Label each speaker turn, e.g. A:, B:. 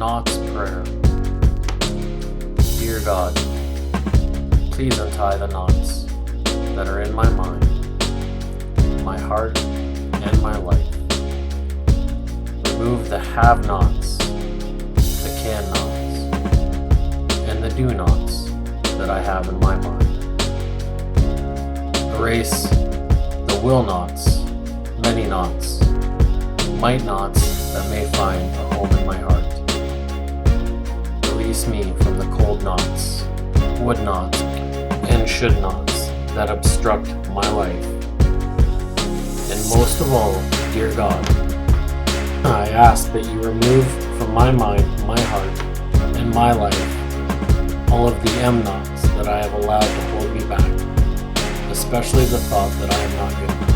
A: Knots Prayer. Dear God, please untie the knots that are in my mind, my heart, and my life. Remove the have-nots, the can-nots, and the do-nots that I have in my mind. Erase the will-nots, many-nots, might-nots that may find a home in my heart. Release me from the cold knots, would-nots, and should-nots that obstruct my life. And most of all, dear God, I ask that you remove from my mind, my heart, and my life all of the M-nots that I have allowed to hold me back, especially the thought that I am not good enough.